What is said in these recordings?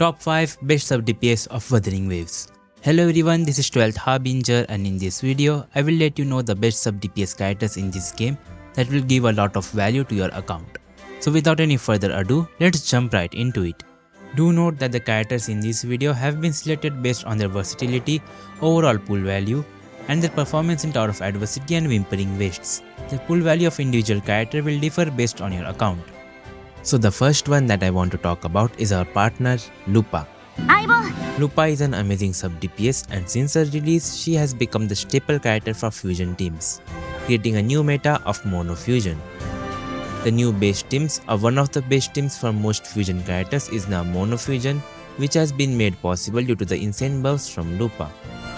Top 5 Best Sub DPS of Wuthering Waves. Hello everyone, this is 12th Harbinger and in this video, I will let you know the best sub DPS characters in this game that will give a lot of value to your account. So without any further ado, let's jump right into it. Do note that the characters in this video have been selected based on their versatility, overall pull value, and their performance in Tower of Adversity and Whimpering Wastes. The pull value of individual character will differ based on your account. So the first one that I want to talk about is our partner Lupa. Lupa is an amazing sub DPS and since her release, she has become the staple character for fusion teams, creating a new meta of mono fusion. The new base teams or one of the best teams for most fusion characters is now mono fusion, which has been made possible due to the insane buffs from Lupa.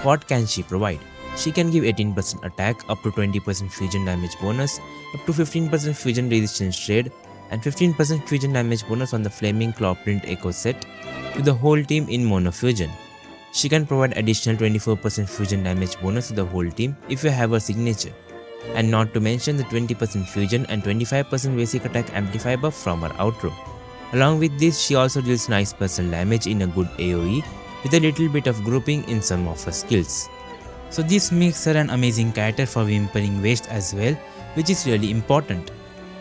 What can she provide? She can give 18% attack, up to 20% fusion damage bonus, up to 15% fusion resistance trade, and 15% fusion damage bonus on the Flaming Claw Print Echo set to the whole team in mono fusion. She can provide additional 24% fusion damage bonus to the whole team if you have her signature, and not to mention the 20% fusion and 25% basic attack amplify buff from her outro. Along with this, she also deals nice personal damage in a good AoE with a little bit of grouping in some of her skills. So this makes her an amazing character for Whimpering Waste as well, which is really important.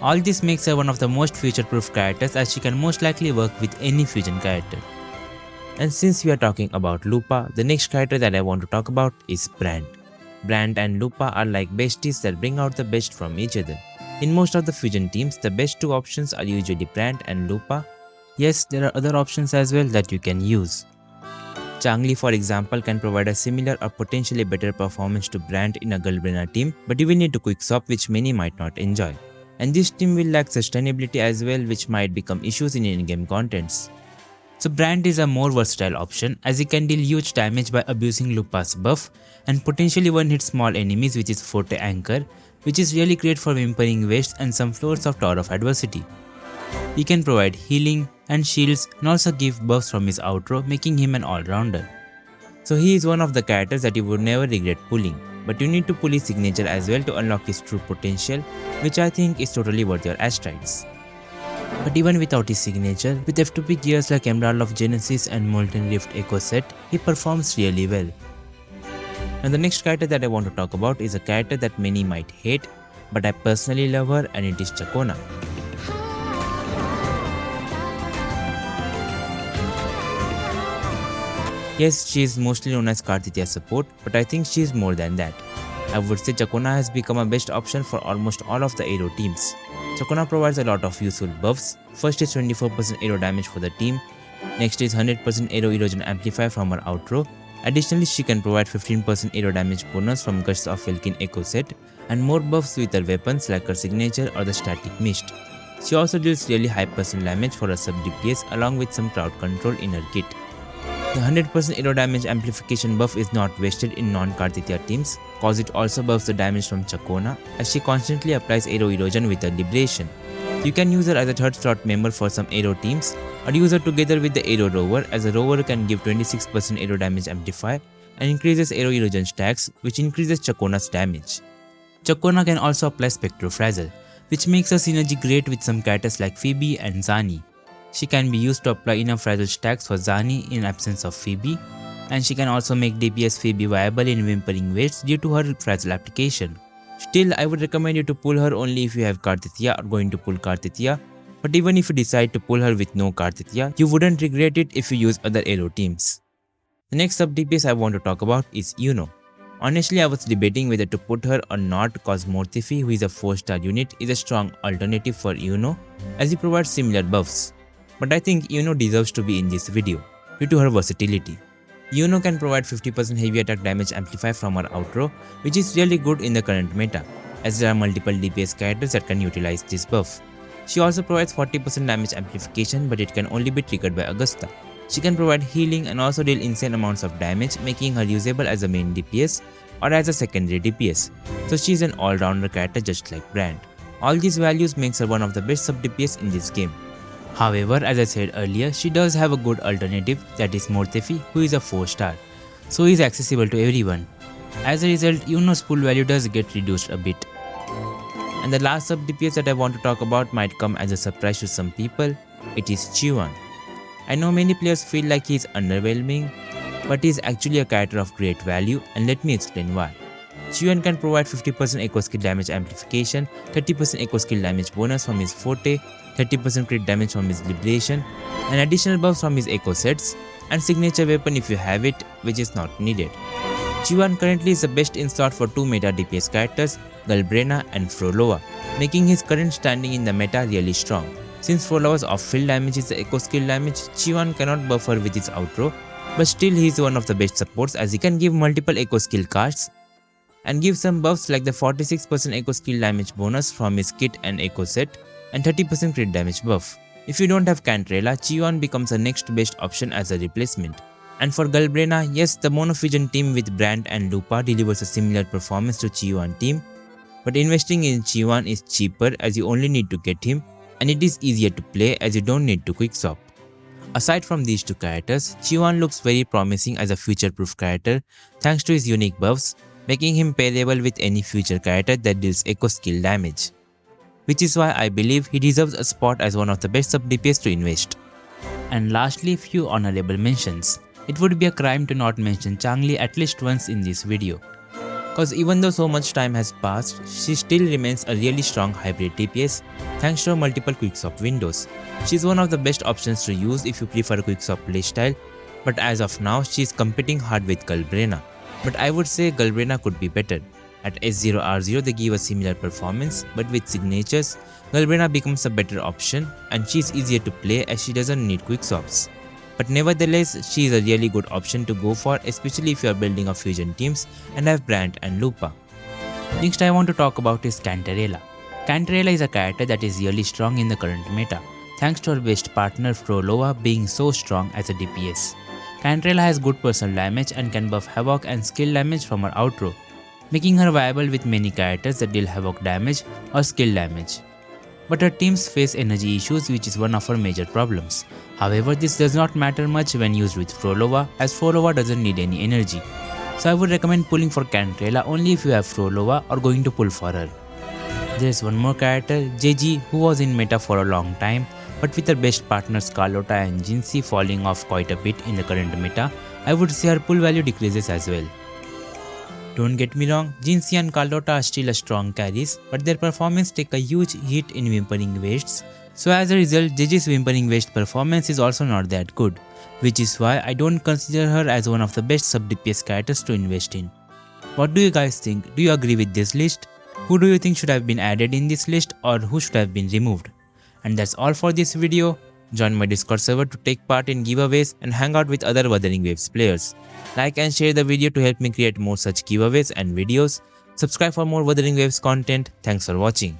All this makes her one of the most future-proof characters as she can most likely work with any fusion character. And since we are talking about Lupa, the next character that I want to talk about is Brant. Brant and Lupa are like besties that bring out the best from each other. In most of the fusion teams, the best two options are usually Brant and Lupa. Yes, there are other options as well that you can use. Changli, for example, can provide a similar or potentially better performance to Brant in a Galbrena team, but you will need to quick swap which many might not enjoy. And this team will lack sustainability as well, which might become issues in in-game contents. So Brant is a more versatile option as he can deal huge damage by abusing Lupa's buff and potentially one-hit small enemies with his forte anchor, which is really great for Whimpering Wastes and some floors of Tower of Adversity. He can provide healing and shields and also give buffs from his outro, making him an all-rounder. So he is one of the characters that you would never regret pulling, but you need to pull his signature as well to unlock his true potential, which I think is totally worth your astrides. But even without his signature, with F2P gears like Emerald of Genesis and Molten Rift Echo set, he performs really well. Now the next character that I want to talk about is a character that many might hate, but I personally love her, and it is Chakona. Yes, she is mostly known as Kartikeya support, but I think she is more than that. I would say Chakona has become a best option for almost all of the Aero teams. Chakona provides a lot of useful buffs. First is 24% Aero damage for the team, next is 100% Aero erosion amplifier from her outro. Additionally, she can provide 15% Aero damage bonus from Gusts of Velkin Echo set and more buffs with her weapons like her signature or the static mist. She also deals really high personal damage for her sub DPS along with some crowd control in her kit. The 100% Aero damage amplification buff is not wasted in non-Kartikeya teams, cause it also buffs the damage from Chakona as she constantly applies Aero erosion with her liberation. You can use her as a third slot member for some Aero teams or use her together with the Aero rover as a rover can give 26% Aero damage amplifier and increases Aero erosion stacks, which increases Chakona's damage. Chakona can also apply Spectrofrazzle, which makes her synergy great with some characters like Phoebe and Zani. She can be used to apply enough Frazzle stacks for Zani in absence of Phoebe, and she can also make DPS Phoebe viable in Whimpering Wastes due to her Frazzle application. Still, I would recommend you to pull her only if you have Kartikeya or going to pull Kartikeya, but even if you decide to pull her with no Kartikeya, you wouldn't regret it if you use other Aero teams. The next sub DPS I want to talk about is Iuno. Honestly, I was debating whether to put her or not cause Mortifi, who is a 4-star unit, is a strong alternative for Iuno as he provides similar buffs. But I think Iuno deserves to be in this video due to her versatility. Iuno can provide 50% heavy attack damage amplifier from her outro, which is really good in the current meta, as there are multiple DPS characters that can utilize this buff. She also provides 40% damage amplification, but it can only be triggered by Augusta. She can provide healing and also deal insane amounts of damage, making her usable as a main DPS or as a secondary DPS. So she is an all-rounder character just like Brant. All these values makes her one of the best sub DPS in this game. However, as I said earlier, she does have a good alternative, that is Mortifi, who is a 4-star, so he is accessible to everyone. As a result, Iuno's pull value does get reduced a bit. And the last sub DPS that I want to talk about might come as a surprise to some people, it is Qiuyuan. I know many players feel like he is underwhelming, but he is actually a character of great value, and let me explain why. Qiuyuan can provide 50% echo skill damage amplification, 30% echo skill damage bonus from his forte, 30% crit damage from his liberation, and additional buffs from his echo sets, and signature weapon if you have it, which is not needed. Qiuyuan currently is the best in slot for 2 meta DPS characters, Galbrena and Lupa, making his current standing in the meta really strong. Since Lupa's off-field damage is the echo skill damage, Qiuyuan cannot buffer with his outro, but still he is one of the best supports as he can give multiple echo skill casts and give some buffs like the 46% echo skill damage bonus from his kit and echo set and 30% crit damage buff. If you don't have Cantrella, Qiuyuan becomes the next best option as a replacement. And for Galbrena, yes, the Monofusion team with Brant and Lupa delivers a similar performance to Qiuyuan team, but investing in Qiuyuan is cheaper as you only need to get him, and it is easier to play as you don't need to quick swap. Aside from these two characters, Qiuyuan looks very promising as a future-proof character thanks to his unique buffs, making him pairable with any future character that deals echo skill damage. Which is why I believe he deserves a spot as one of the best sub DPS to invest. And lastly, few honorable mentions. It would be a crime to not mention Changli at least once in this video. Cause even though so much time has passed, she still remains a really strong hybrid DPS thanks to her multiple quick swap windows. She is one of the best options to use if you prefer quick swap playstyle, but as of now she is competing hard with Galbrena. But I would say Galbrena could be better. At S0R0 they give a similar performance, but with signatures, Galbrena becomes a better option and she is easier to play as she doesn't need quick swaps. But nevertheless, she is a really good option to go for, especially if you are building up fusion teams and have Brant and Lupa. Next I want to talk about is Cantrella. Cantrella is a character that is really strong in the current meta, thanks to her best partner Lupa being so strong as a DPS. Cantrella has good personal damage and can buff havoc and skill damage from her outro, making her viable with many characters that deal havoc damage or skill damage. But her teams face energy issues, which is one of her major problems. However, this does not matter much when used with Lupa, as Lupa doesn't need any energy. So I would recommend pulling for Cantrella only if you have Lupa or going to pull for her. There is one more character, JG, who was in meta for a long time, but with her best partners Carlotta and Jinxie falling off quite a bit in the current meta, I would say her pull value decreases as well. Don't get me wrong, Jinxie and Carlotta are still a strong carries, but their performance take a huge hit in Whimpering Wastes, so as a result JG's Whimpering Waste performance is also not that good, which is why I don't consider her as one of the best sub DPS characters to invest in. What do you guys think? Do you agree with this list? Who do you think should have been added in this list or who should have been removed? And that's all for this video. Join my Discord server to take part in giveaways and hang out with other Wuthering Waves players. Like and share the video to help me create more such giveaways and videos. Subscribe for more Wuthering Waves content. Thanks for watching.